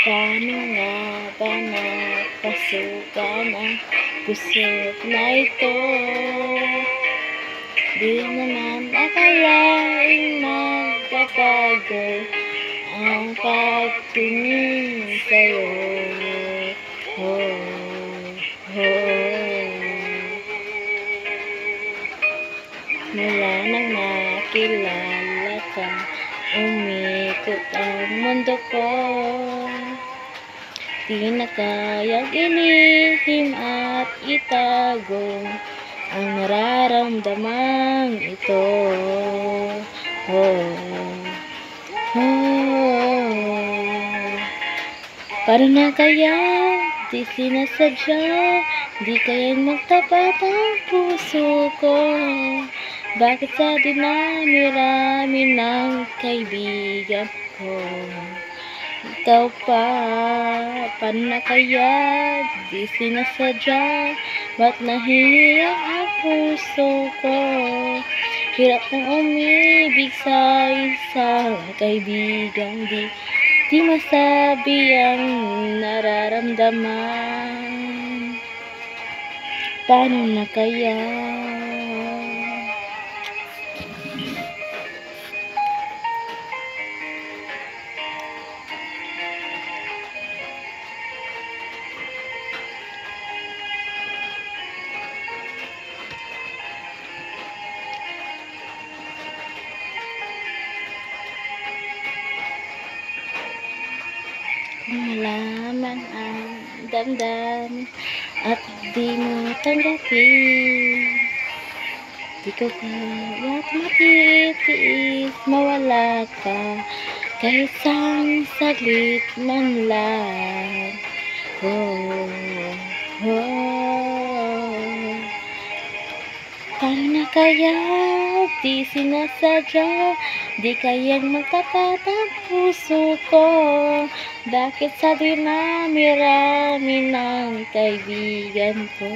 Paano nga ba napasukan ang puso na ito? Di naman akalaing magbabago ang pagtingin sa'yo. Mula nang nakilala ka, umikot ang mundo ko. Di na kayang ilihim at itago ang nararamdamang ito. Para na kaya di sinasadya, di kayang magtapat ang puso ko. Bakit sa dinami-rami ng kaibigan ko, ikaw pa? Paano na kaya di sinasadya, ba't nahihiya ang puso ko? Hirap ng umibig sa isang kaibigan, di masabi ang nararamdaman. Paano na kaya? Kung malaman ang damdamin at di mo tanggapin, di ko kaya't matitiis mawala ka kahit isang saglit man lang. Paano na kaya di sinasadya, di kayang magtapat ang puso ko? Bakit sa dinami-rami ng kaibigan ko,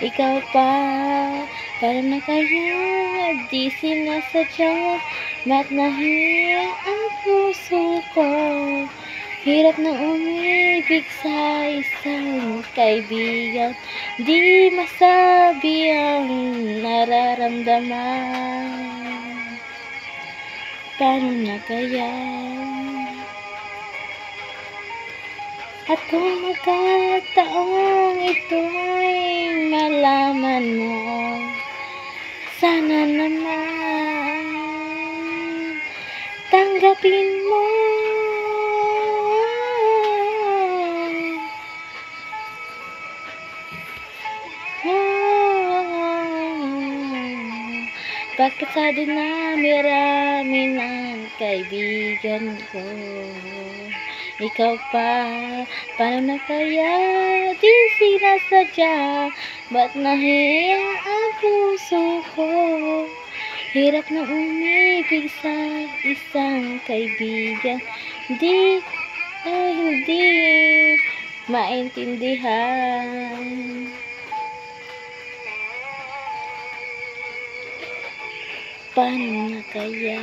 ikaw pa? Paano na kaya di sinasadya, ba't nahiya ang puso ko? Hirap na umibig sa isang kaibigan, di masabi ang nararamdaman. Paano na kaya? At kung magkataong ito'y malaman mo, sana naman tanggapin mo. Bakit sa dinami-rami ng kaibigan ko, ikaw pa? Paano na kaya di sinasadya, ba't nahiya ang puso ko? Hirap na umibig sa isang kaibigan, hindi maintindihan. Paano na kaya?